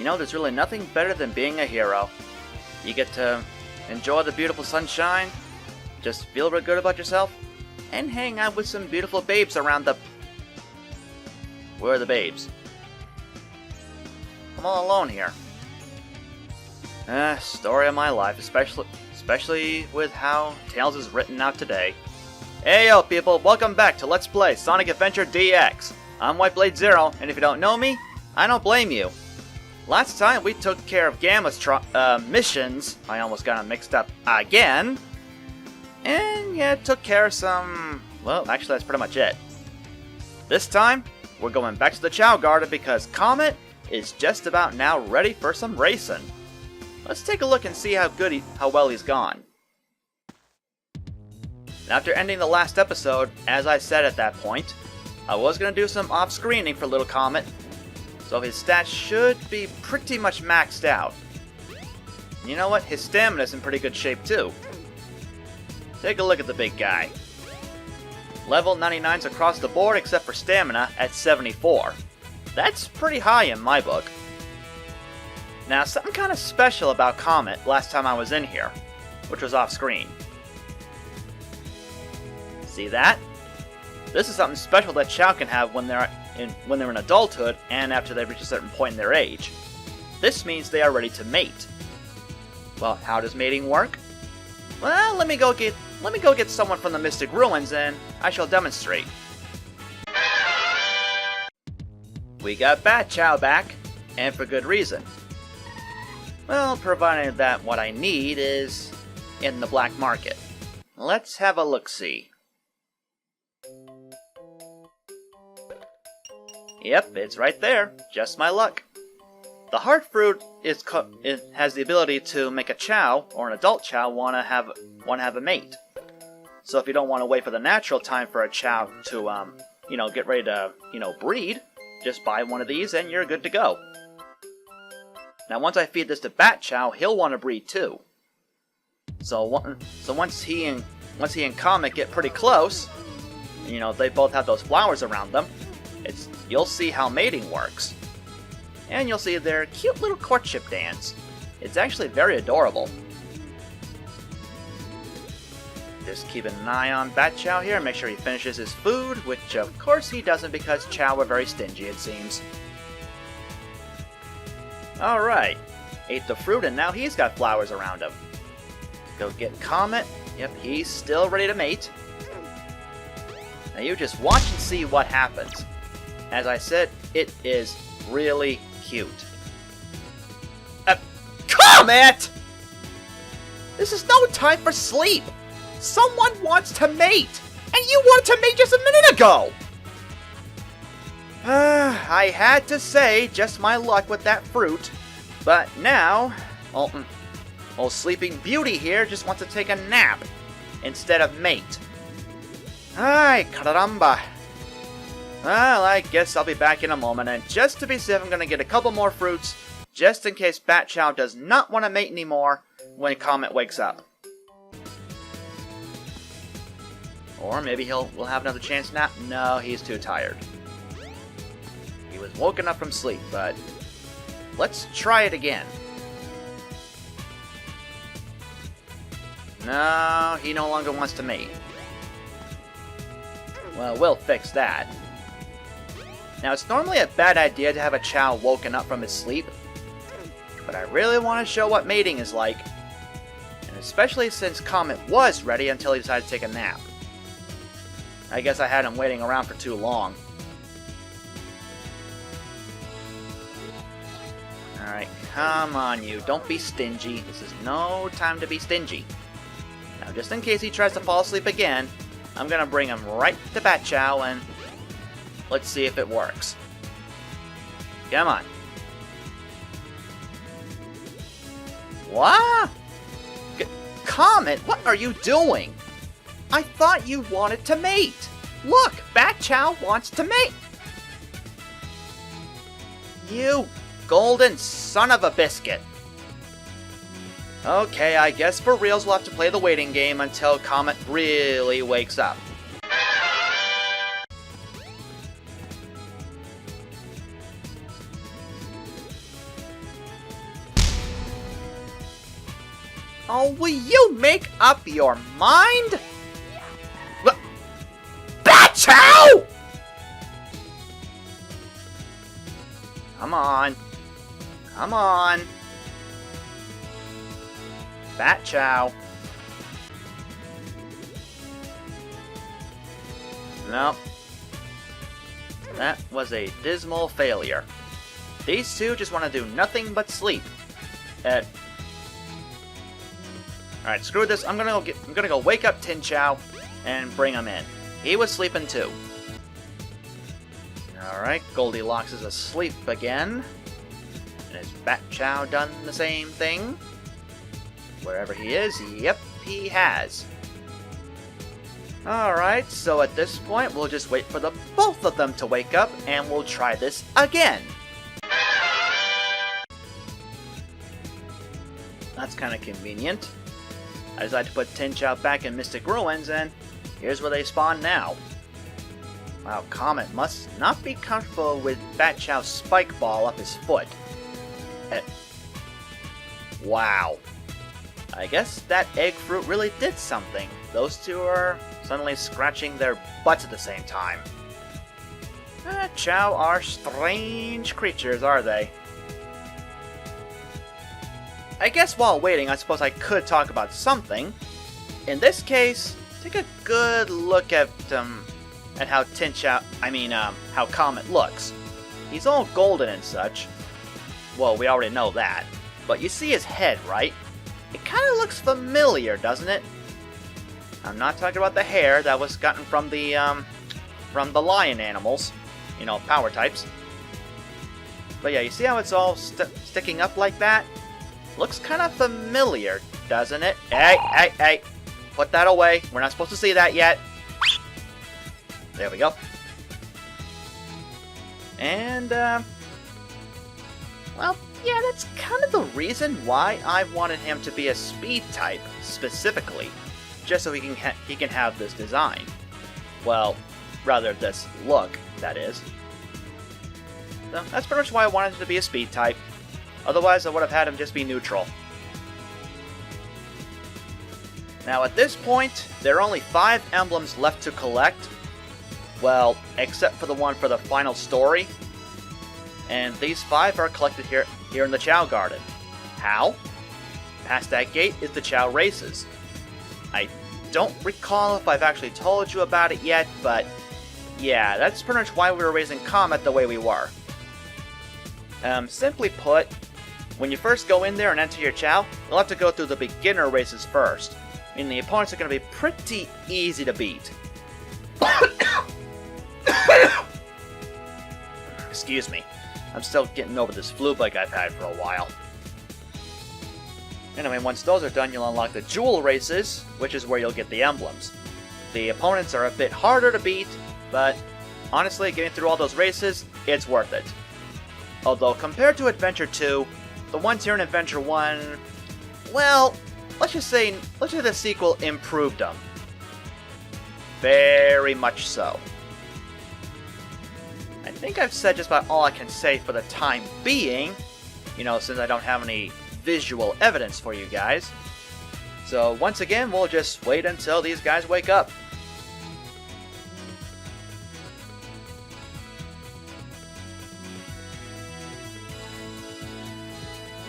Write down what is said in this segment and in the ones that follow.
You know, there's really nothing better than being a hero. You get to enjoy the beautiful sunshine, just feel real good about yourself, and hang out with some beautiful babes around the... Where are the babes? I'm all alone here. Story of my life, especially with how Tails is written out today. Hey yo people, welcome back to Let's Play Sonic Adventure DX. I'm WhiteBladeZero, and if you don't know me, I don't blame you. Last time we took care of Gamma's missions. I almost got them mixed up again. And yeah, took care of some... Well, actually that's pretty much it. This time, we're going back to the Chow Garden because Comet is just about now ready for some racing. Let's take a look and see how well he's gone. After ending the last episode, as I said at that point, I was going to do some off-screening for little Comet, so his stats should be pretty much maxed out. You know what? His stamina's in pretty good shape too. Take a look at the big guy. Level 99s across the board except for stamina at 74. That's pretty high in my book. Now, something kind of special about Comet last time I was in here, which was off-screen. See that? This is something special that Chow can have when they're in adulthood and after they reach a certain point in their age. This means they are ready to mate. Well, how does mating work? Well, let me go get someone from the Mystic Ruins and I shall demonstrate. We got Bat Chow back, and for good reason. Well, provided that what I need is in the black market. Let's have a look-see. Yep, it's right there. Just my luck. The heart fruit has the ability to make a Chow, or an adult Chow, want to have a mate. So if you don't want to wait for the natural time for a Chow to, get ready to, breed, just buy one of these and you're good to go. Now once I feed this to Bat Chow, he'll want to breed too. So once he and Comet get pretty close, they both have those flowers around them, you'll see how mating works. And you'll see their cute little courtship dance. It's actually very adorable. Just keeping an eye on Bat Chow here, make sure he finishes his food, which of course he doesn't because Chow are very stingy, it seems. Alright, ate the fruit and now he's got flowers around him. Go get Comet. Yep, he's still ready to mate. Now you just watch and see what happens. As I said, it is really cute. Comet! This is no time for sleep! Someone wants to mate! And you wanted to mate just a minute ago! I had to say, just my luck with that fruit. But now, old Sleeping Beauty here just wants to take a nap instead of mate. Ay, caramba. Well, I guess I'll be back in a moment, and just to be safe, I'm going to get a couple more fruits, just in case Bat Chow does not want to mate anymore when Comet wakes up. Or maybe we'll have another chance now. No, he's too tired. He was woken up from sleep, but let's try it again. No, he no longer wants to mate. Well, we'll fix that. Now, it's normally a bad idea to have a Chow woken up from his sleep, but I really want to show what mating is like, and especially since Comet was ready until he decided to take a nap. I guess I had him waiting around for too long. Alright, come on you, don't be stingy. This is no time to be stingy. Now, just in case he tries to fall asleep again, I'm gonna bring him right to Bat Chow and let's see if it works. Come on. What? Comet, what are you doing? I thought you wanted to mate. Look, Bat Chow wants to mate. You golden son of a biscuit. Okay, I guess for reals we'll have to play the waiting game until Comet really wakes up. Oh, will you make up your mind? Bat Chow! Come on. Come on. Bat Chow. Nope. That was a dismal failure. These two just want to do nothing but sleep. Alright, screw this. I'm gonna go wake up Tin Chow and bring him in. He was sleeping too. Alright, Goldilocks is asleep again. And has Bat Chow done the same thing? Wherever he is, yep, he has. Alright, so at this point, we'll just wait for the both of them to wake up, and we'll try this again. That's kind of convenient. I decided to put Tin Chow back in Mystic Ruins, and here's where they spawn now. Wow, Comet must not be comfortable with Bat Chow's spike ball up his foot. Wow. I guess that egg fruit really did something. Those two are suddenly scratching their butts at the same time. Chow are strange creatures, are they? I guess while waiting, I suppose I could talk about something. In this case, take a good look at how how Comet looks. He's all golden and such. Well, we already know that. But you see his head, right? It kind of looks familiar, doesn't it? I'm not talking about the hair that was gotten from the lion animals. You know, power types. But yeah, you see how it's all sticking up like that? Looks kind of familiar, doesn't it? Hey, hey, hey! Put that away. We're not supposed to see that yet. There we go. And, well, yeah, that's kind of the reason why I wanted him to be a speed type, specifically. Just so he can have this design. Well, rather this look, that is. So, that's pretty much why I wanted him to be a speed type. Otherwise, I would have had him just be neutral. Now, at this point, there are only 5 emblems left to collect. Well, except for the one for the final story. And these 5 are collected here in the Chow Garden. How? Past that gate is the Chow Races. I don't recall if I've actually told you about it yet, but yeah, that's pretty much why we were raising Comet the way we were. Simply put, when you first go in there and enter your Chow, you'll have to go through the beginner races first. I mean, the opponents are going to be pretty easy to beat. Excuse me. I'm still getting over this flu bug I've had for a while. Anyway, once those are done, you'll unlock the Jewel Races, which is where you'll get the emblems. The opponents are a bit harder to beat, but honestly, getting through all those races, it's worth it. Although, compared to Adventure 2, the ones here in Adventure 1, well, let's just say the sequel improved them. Very much so. I think I've said just about all I can say for the time being, you know, since I don't have any visual evidence for you guys. So once again, we'll just wait until these guys wake up.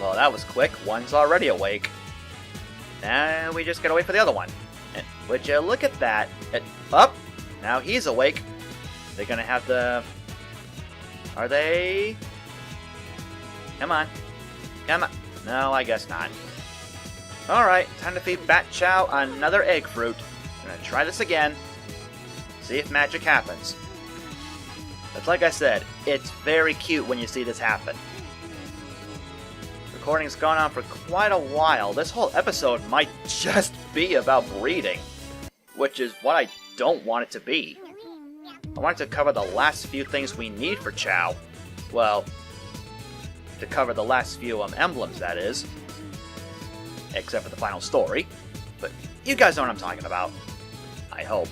Well, that was quick. One's already awake. Now we just gotta wait for the other one. And would you look at that? Up! Now he's awake. They're gonna have the... Are they... Come on. Come on. No, I guess not. Alright, time to feed Bat Chow another egg fruit. I'm gonna try this again. See if magic happens. But like I said, it's very cute when you see this happen. Recording's gone on for quite a while. This whole episode might just be about breeding. Which is what I don't want it to be. I want it to cover the last few things we need for Chow. Well, to cover the last few emblems, that is. Except for the final story. But you guys know what I'm talking about. I hope.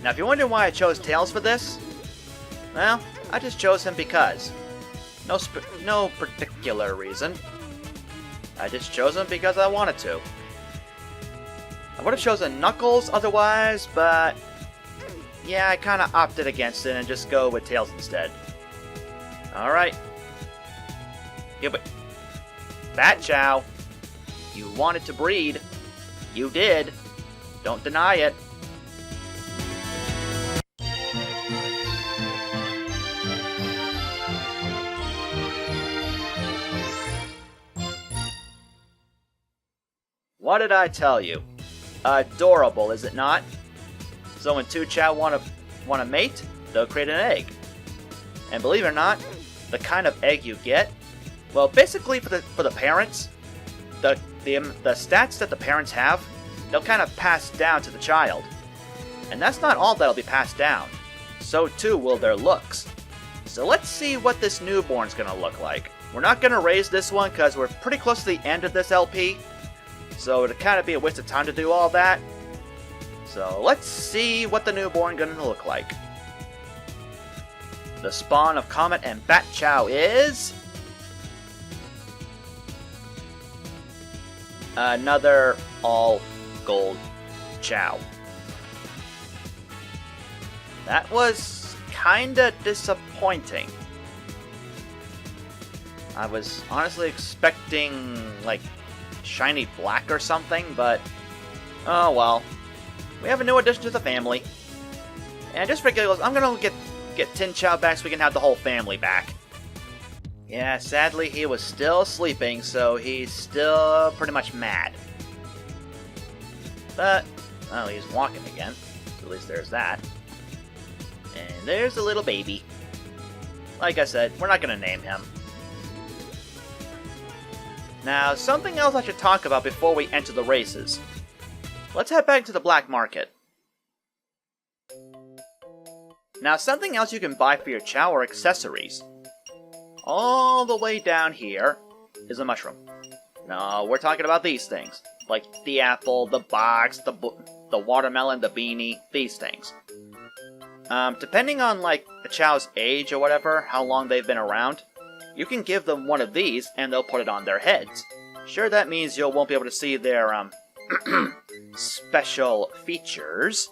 Now, if you're wondering why I chose Tails for this, well, I just chose him because. No particular reason. I just chose him because I wanted to. I would have chosen Knuckles otherwise, but yeah, I kind of opted against it and just go with Tails instead. Alright. Yeah, but Fat Chow, you wanted to breed. You did. Don't deny it. What did I tell you? Adorable, is it not? So when two Chow want to mate, they'll create an egg. And believe it or not, the kind of egg you get, well, basically for the parents, the stats that the parents have, they'll kind of pass down to the child. And that's not all that'll be passed down. So too will their looks. So let's see what this newborn's gonna look like. We're not gonna raise this one because we're pretty close to the end of this LP. So it'd kind of be a waste of time to do all that. So let's see what the newborn gonna look like. The spawn of Comet and Bat Chow is another all gold Chow. That was kinda disappointing. I was honestly expecting like shiny black or something, but oh well. We have a new addition to the family. And just for giggles, I'm gonna get Tin Chow back so we can have the whole family back. Yeah, sadly he was still sleeping, so he's still pretty much mad. But, well, he's walking again, so at least there's that. And there's the little baby. Like I said, we're not gonna name him. Now, something else I should talk about before we enter the races. Let's head back to the black market. Now, something else you can buy for your Chow are accessories. All the way down here is a mushroom. No, we're talking about these things. Like the apple, the box, the watermelon, the beanie, these things. Depending on like the Chow's age or whatever, how long they've been around, you can give them one of these and they'll put it on their heads. Sure, that means you won't be able to see their special features,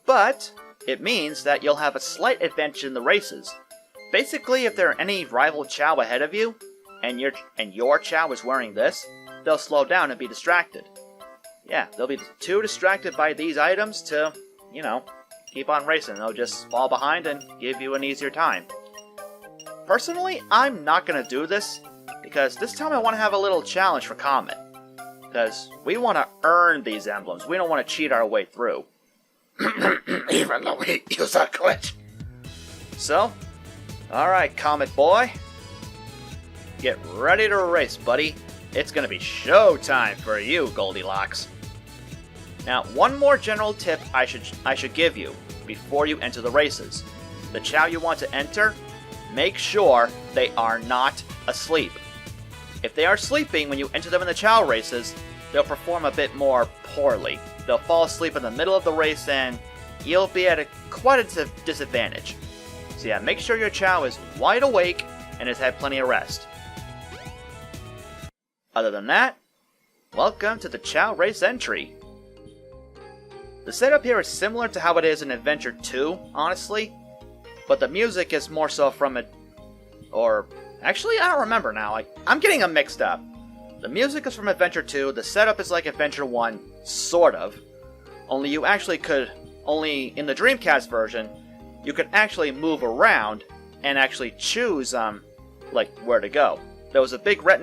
but it means that you'll have a slight advantage in the races. Basically, if there are any rival Chow ahead of you, and your Chow is wearing this, they'll slow down and be distracted. Yeah, they'll be too distracted by these items to, you know, keep on racing. They'll just fall behind and give you an easier time. Personally, I'm not going to do this, because this time I want to have a little challenge for Comet. Because we want to earn these emblems. We don't want to cheat our way through. Even though we use a glitch. So, alright, Comet boy. Get ready to race, buddy. It's going to be showtime for you, Goldilocks. Now, one more general tip I should give you before you enter the races. The Chow you want to enter, make sure they are not asleep. If they are sleeping when you enter them in the Chow races, they'll perform a bit more poorly. They'll fall asleep in the middle of the race and you'll be at quite a disadvantage. So yeah, make sure your Chow is wide awake and has had plenty of rest. Other than that, welcome to the Chow race entry. The setup here is similar to how it is in Adventure 2, honestly, but the music is more so from it, or actually I don't remember now, I'm getting them mixed up. The music is from Adventure 2, the setup is like Adventure 1, sort of, only you actually could, only in the Dreamcast version, you could actually move around and actually choose, like, where to go. There was a big red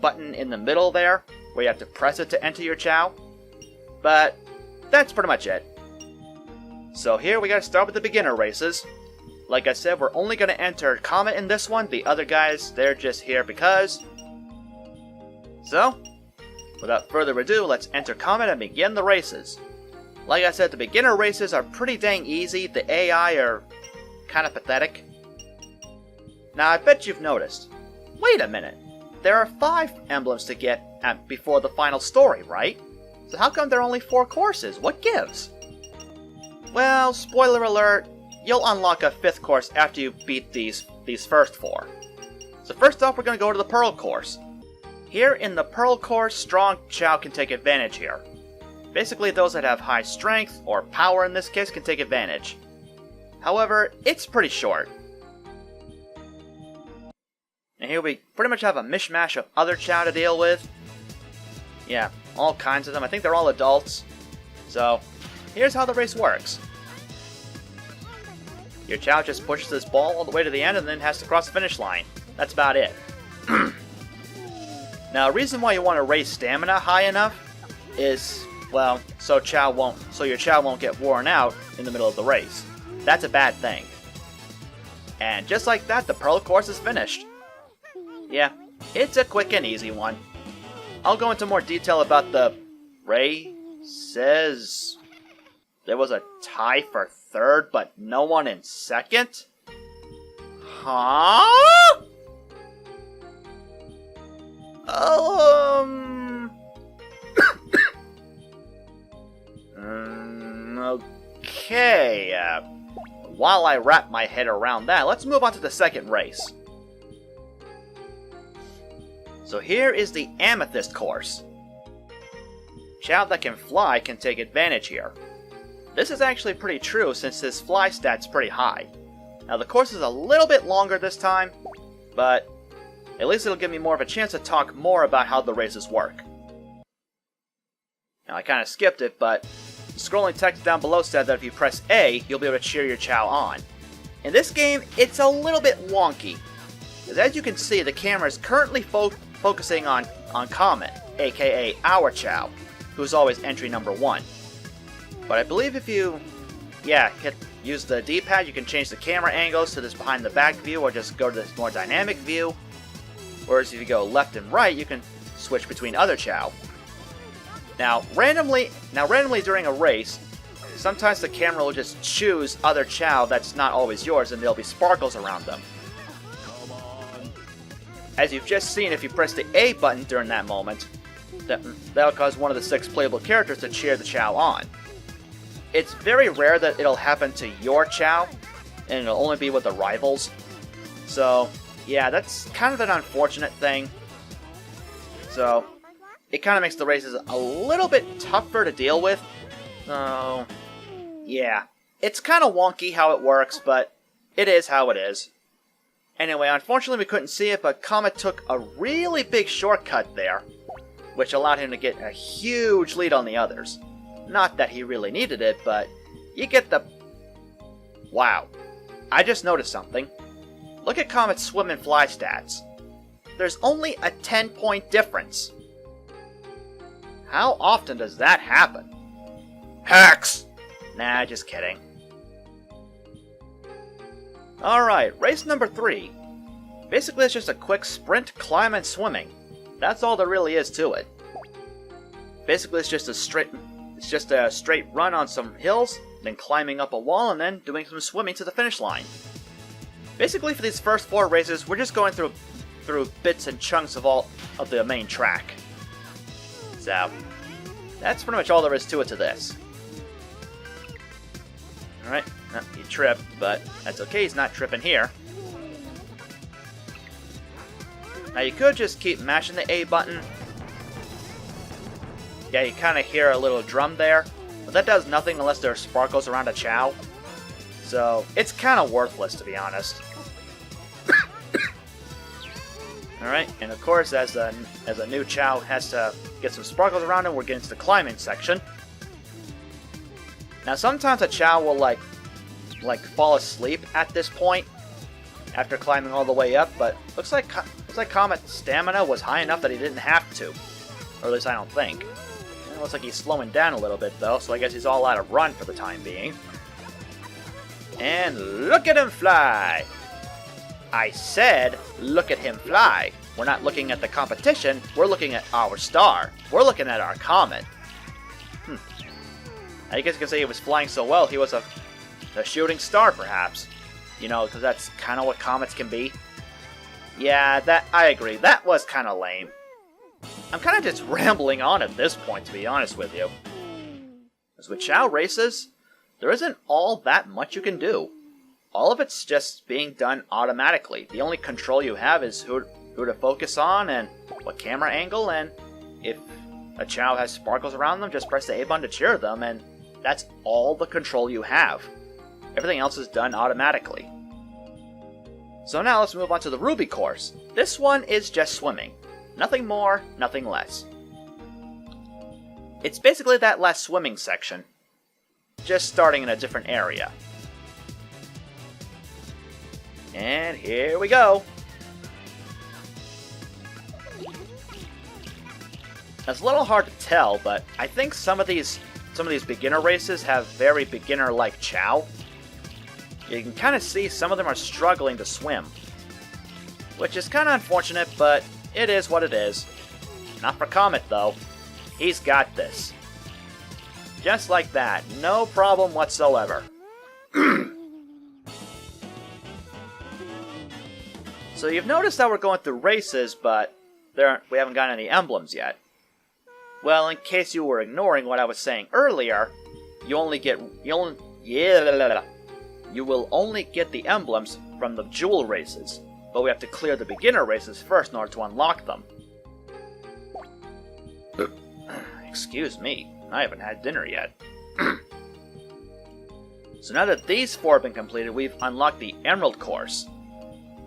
button in the middle there, where you have to press it to enter your Chow, but that's pretty much it. So here we gotta start with the beginner races. Like I said, we're only gonna enter Comet in this one, the other guys, they're just here because. So, without further ado, let's enter Comet and begin the races. Like I said, the beginner races are pretty dang easy, the AI are kinda pathetic. Now I bet you've noticed, wait a minute, there are 5 emblems to get before the final story, right? So how come there are only 4 courses? What gives? Well, spoiler alert, you'll unlock a 5th course after you beat these first 4. So first off, we're going to go to the Pearl course. Here in the Pearl course, strong Chow can take advantage here. Basically, those that have high strength, or power in this case, can take advantage. However, it's pretty short. And here we pretty much have a mishmash of other Chow to deal with. Yeah, all kinds of them. I think they're all adults. So, here's how the race works. Your Chow just pushes this ball all the way to the end and then has to cross the finish line. That's about it. Now, a reason why you want to raise stamina high enough is, well, so your Chow won't get worn out in the middle of the race. That's a bad thing. And just like that, the Pearl course is finished. Yeah, it's a quick and easy one. I'll go into more detail about the races. There was a tie for third, but no one in second? Huh? Okay. While I wrap my head around that, let's move on to the second race. So here is the Amethyst course. Chow that can fly can take advantage here. This is actually pretty true since his fly stat's pretty high. Now the course is a little bit longer this time, but at least it'll give me more of a chance to talk more about how the races work. Now I kind of skipped it, but the scrolling text down below said that if you press A, you'll be able to cheer your Chow on. In this game, it's a little bit wonky, because as you can see, the camera is currently focusing on Comet, aka our Chow, who's always entry number 1. But I believe if you, use the D-pad, you can change the camera angles to this behind the back view, or just go to this more dynamic view. Whereas if you go left and right, you can switch between other Chow. Now randomly during a race, sometimes the camera will just choose other Chow that's not always yours, and there'll be sparkles around them. As you've just seen, if you press the A button during that moment, that'll cause one of the 6 playable characters to cheer the Chow on. It's very rare that it'll happen to your Chow, and it'll only be with the rivals. So, yeah, that's kind of an unfortunate thing. So, it kind of makes the races a little bit tougher to deal with. So, yeah, it's kind of wonky how it works, but it is how it is. Anyway, unfortunately we couldn't see it, but Comet took a really big shortcut there, which allowed him to get a huge lead on the others. Not that he really needed it, but you get the... Wow. I just noticed something. Look at Comet's swim and fly stats. There's only a 10-point difference. How often does that happen? Hacks! Nah, just kidding. Alright, race number 3. Basically it's just a quick sprint, climb, and swimming. That's all there really is to it. Basically it's just a straight run on some hills, then climbing up a wall, and then doing some swimming to the finish line. Basically for these first 4 races, we're just going through bits and chunks of all of the main track. So, that's pretty much all there is to this. Alright, he tripped, but that's okay, he's not tripping here. Now you could just keep mashing the A button. Yeah, you kind of hear a little drum there, but that does nothing unless there are sparkles around a Chow. So, it's kind of worthless, to be honest. Alright, and of course, as a new Chow has to get some sparkles around him, we're getting to the climbing section. Now, sometimes a Chow will, like fall asleep at this point, after climbing all the way up, but looks like Comet's stamina was high enough that he didn't have to. Or at least I don't think. It looks like he's slowing down a little bit, though, so I guess he's all out of run for the time being. And look at him fly! I said, look at him fly. We're not looking at the competition, we're looking at our star. We're looking at our Comet. I guess you can say he was flying so well, he was a shooting star, perhaps. You know, because that's kind of what comets can be. Yeah, I agree. That was kind of lame. I'm kind of just rambling on at this point, to be honest with you. As with Chow races, there isn't all that much you can do. All of it's just being done automatically. The only control you have is who to focus on and what camera angle, and if a Chow has sparkles around them, just press the A button to cheer them, and that's all the control you have. Everything else is done automatically. So now let's move on to the Ruby course. This one is just swimming. Nothing more, nothing less. It's basically that last swimming section, just starting in a different area. And here we go! It's a little hard to tell, but I think some of these beginner races have very beginner-like Chow. You can kind of see some of them are struggling to swim, which is kind of unfortunate, but it is what it is. Not for Comet, though. He's got this. Just like that. No problem whatsoever. So you've noticed that we're going through races, but we haven't gotten any emblems yet. Well, in case you were ignoring what I was saying earlier, you will only get the emblems from the jewel races, but we have to clear the beginner races first in order to unlock them. Excuse me, I haven't had dinner yet. So now that these 4 have been completed, we've unlocked the Emerald course.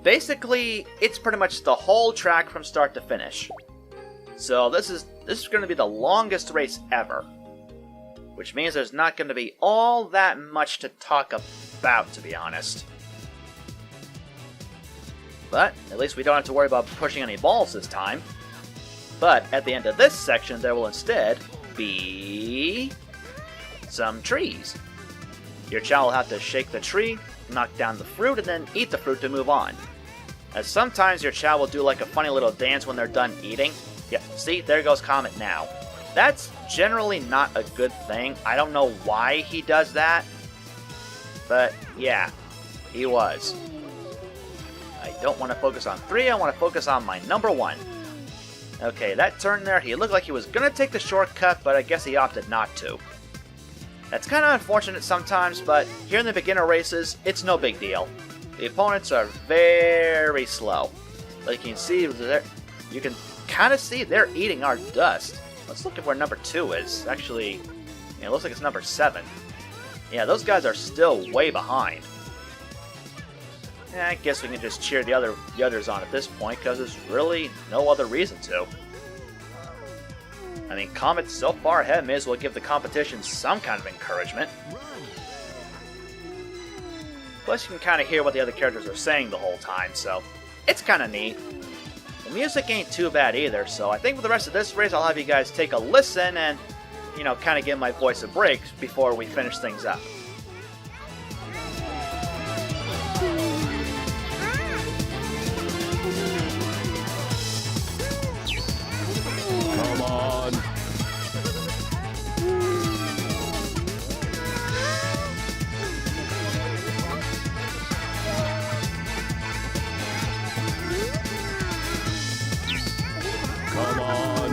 Basically, it's pretty much the whole track from start to finish. So this is going to be the longest race ever, which means there's not going to be all that much to talk about, to be honest. But at least we don't have to worry about pushing any balls this time. But at the end of this section, there will instead be some trees. Your Chow will have to shake the tree, knock down the fruit, and then eat the fruit to move on. As sometimes your Chow will do like a funny little dance when they're done eating. Yeah, see, there goes Comet now. That's generally not a good thing. I don't know why he does that, but yeah, he was. I don't want to focus on 3, I want to focus on my number 1. Okay, that turn there, he looked like he was going to take the shortcut, but I guess he opted not to. That's kind of unfortunate sometimes, but here in the beginner races, it's no big deal. The opponents are very slow. Like you can see, you can kind of see they're eating our dust. Let's look at where number 2 is. Actually, it looks like it's number 7. Yeah, those guys are still way behind. I guess we can just cheer the others on at this point, because there's really no other reason to. I mean, Comet's so far ahead, may as well give the competition some kind of encouragement. Plus, you can kind of hear what the other characters are saying the whole time, so it's kind of neat. The music ain't too bad either, so I think for the rest of this race, I'll have you guys take a listen and, kind of give my voice a break before we finish things up. Come on. Come on.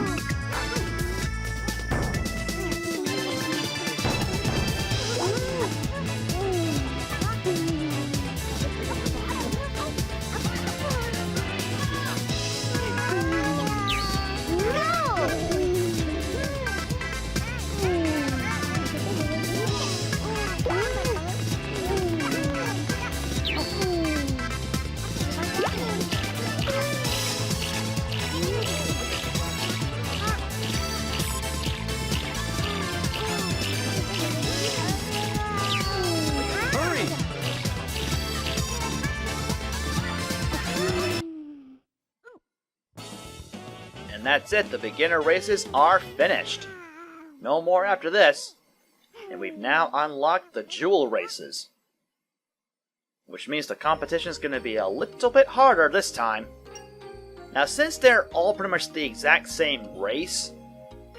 And that's it, the beginner races are finished. No more after this. And we've now unlocked the jewel races, which means the competition is going to be a little bit harder this time. Now, since they're all pretty much the exact same race,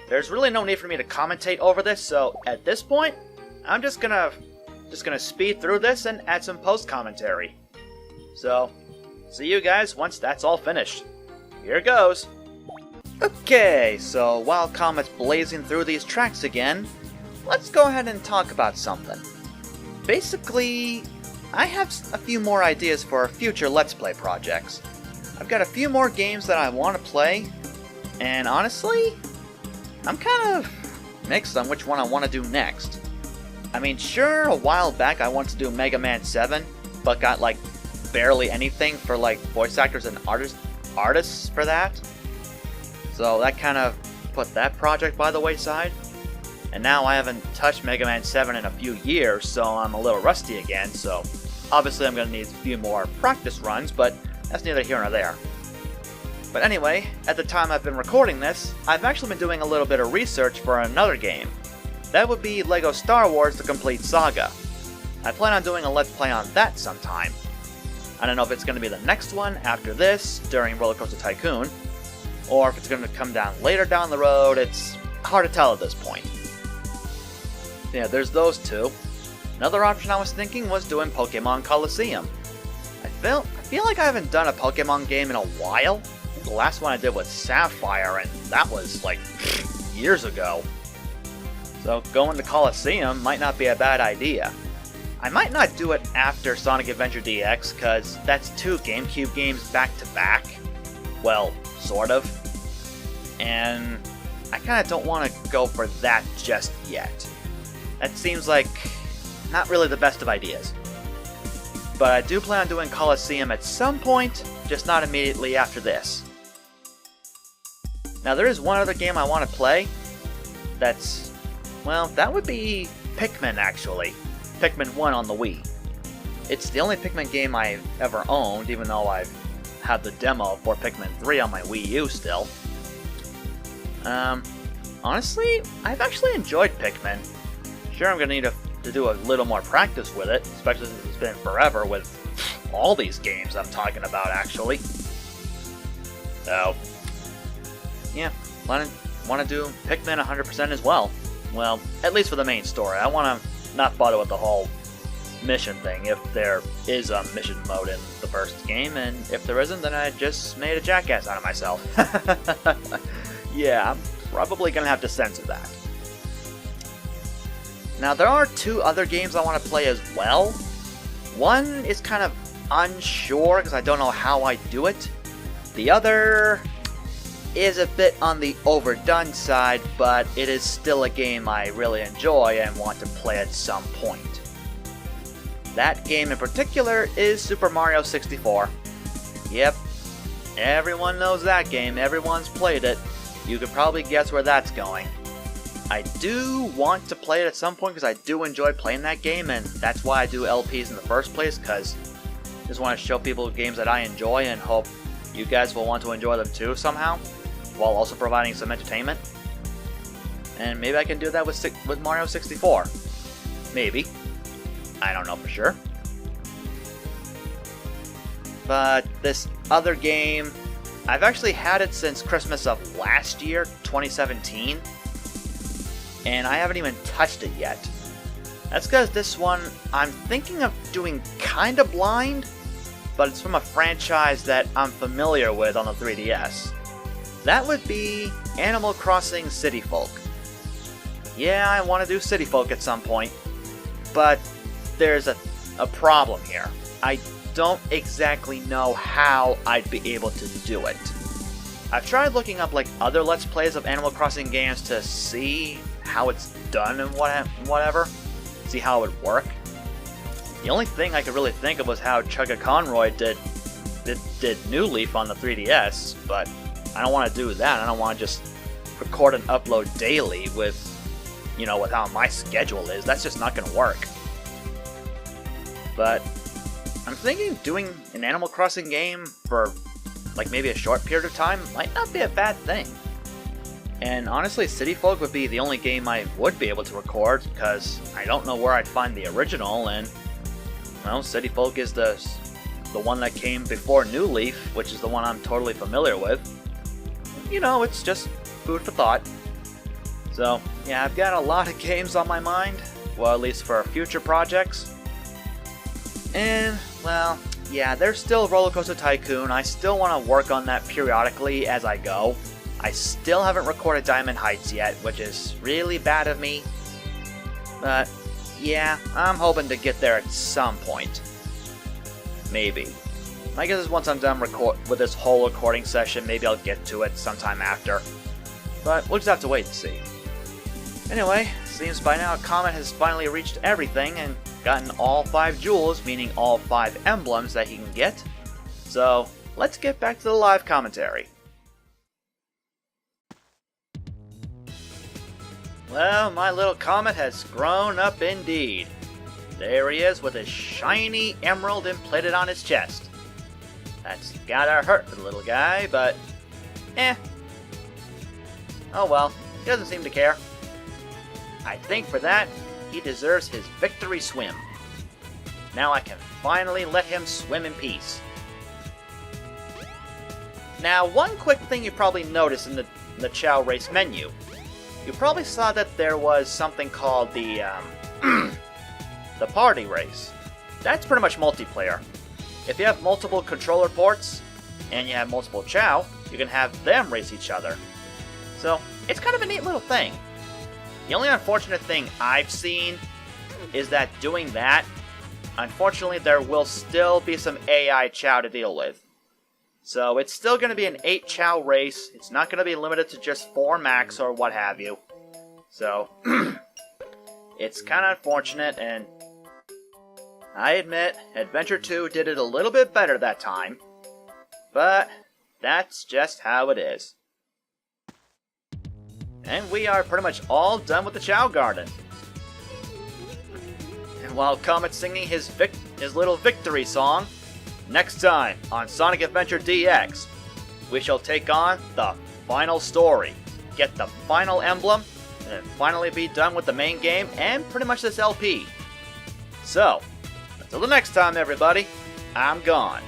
there's really no need for me to commentate over this, so at this point, I'm just gonna speed through this and add some post-commentary. So, see you guys once that's all finished. Here goes! Okay, so while Comet's blazing through these tracks again, let's go ahead and talk about something. Basically, I have a few more ideas for future Let's Play projects. I've got a few more games that I want to play, and honestly, I'm kind of mixed on which one I want to do next. I mean, sure, a while back I wanted to do Mega Man 7, but got like barely anything for like voice actors and artists for that. So that kind of put that project by the wayside. And now I haven't touched Mega Man 7 in a few years, so I'm a little rusty again, so obviously I'm going to need a few more practice runs, but that's neither here nor there. But anyway, at the time I've been recording this, I've actually been doing a little bit of research for another game. That would be LEGO Star Wars The Complete Saga. I plan on doing a Let's Play on that sometime. I don't know if it's going to be the next one after this, during Roller Coaster Tycoon, or if it's going to come down later down the road. It's hard to tell at this point. Yeah, there's those two. Another option I was thinking was doing Pokemon Coliseum. I feel like I haven't done a Pokemon game in a while. The last one I did was Sapphire, and that was like years ago. So going to Coliseum might not be a bad idea. I might not do it after Sonic Adventure DX, because that's two GameCube games back to back. Well, sort of. And I kind of don't want to go for that just yet. That seems like not really the best of ideas. But I do plan on doing Coliseum at some point, just not immediately after this. Now there is one other game I want to play that's, well, that would be Pikmin actually. Pikmin 1 on the Wii. It's the only Pikmin game I've ever owned, even though I've had the demo for Pikmin 3 on my Wii U still. Honestly, I've actually enjoyed Pikmin. Sure, I'm gonna need to do a little more practice with it, especially since it's been forever with all these games I'm talking about, actually. So, yeah, want to do Pikmin 100% as well. Well, at least for the main story. I want to not bother with the whole mission thing, if there is a mission mode in the first game, and if there isn't, then I just made a jackass out of myself. Yeah, I'm probably gonna have to censor that. Now, there are two other games I want to play as well. One is kind of unsure because I don't know how I do it. The other is a bit on the overdone side, but it is still a game I really enjoy and want to play at some point. That game in particular is Super Mario 64. Yep, everyone knows that game, everyone's played it. You could probably guess where that's going. I do want to play it at some point because I do enjoy playing that game, and that's why I do LPs in the first place, because I just want to show people games that I enjoy and hope you guys will want to enjoy them too somehow, while also providing some entertainment. And maybe I can do that with Mario 64. Maybe. I don't know for sure. But this other game, I've actually had it since Christmas of last year, 2017. And I haven't even touched it yet. That's because this one I'm thinking of doing kinda blind, but it's from a franchise that I'm familiar with on the 3DS. That would be Animal Crossing City Folk. Yeah, I want to do City Folk at some point, but there's a problem here. I don't exactly know how I'd be able to do it. I've tried looking up like other Let's Plays of Animal Crossing games to see how it's done and whatever, see how it would work. The only thing I could really think of was how Chugga Conroy did New Leaf on the 3DS, but I don't want to do that. I don't want to just record and upload daily with how my schedule is. That's just not going to work. But I'm thinking doing an Animal Crossing game for like maybe a short period of time might not be a bad thing. And honestly, City Folk would be the only game I would be able to record, because I don't know where I'd find the original, and well, City Folk is the one that came before New Leaf, which is the one I'm totally familiar with. It's just food for thought. So, yeah, I've got a lot of games on my mind, well, at least for future projects. And, well, yeah, there's still Roller Coaster Tycoon. I still want to work on that periodically as I go. I still haven't recorded Diamond Heights yet, which is really bad of me. But, yeah, I'm hoping to get there at some point. Maybe. I guess once I'm done with this whole recording session, maybe I'll get to it sometime after. But we'll just have to wait and see. Anyway, seems by now Comet has finally reached everything and gotten all 5 jewels, meaning all 5 emblems that he can get. So, let's get back to the live commentary. Well, my little Comet has grown up indeed. There he is with his shiny emerald implanted on his chest. That's gotta hurt the little guy, but oh well, he doesn't seem to care. I think for that, he deserves his victory swim. Now I can finally let him swim in peace. Now, one quick thing you probably noticed in the Chow race menu. You probably saw that there was something called the, the party race. That's pretty much multiplayer. If you have multiple controller ports, and you have multiple Chow, you can have them race each other. So, it's kind of a neat little thing. The only unfortunate thing I've seen is that doing that, unfortunately there will still be some AI Chow to deal with. So it's still going to be an 8 Chow race, it's not going to be limited to just 4 max or what have you. So, it's kind of unfortunate, and I admit, Adventure 2 did it a little bit better that time. But, that's just how it is. And we are pretty much all done with the Chow Garden. And while Comet's singing his little victory song, next time on Sonic Adventure DX, we shall take on the final story, get the final emblem, and then finally be done with the main game and pretty much this LP. So, until the next time everybody, I'm gone.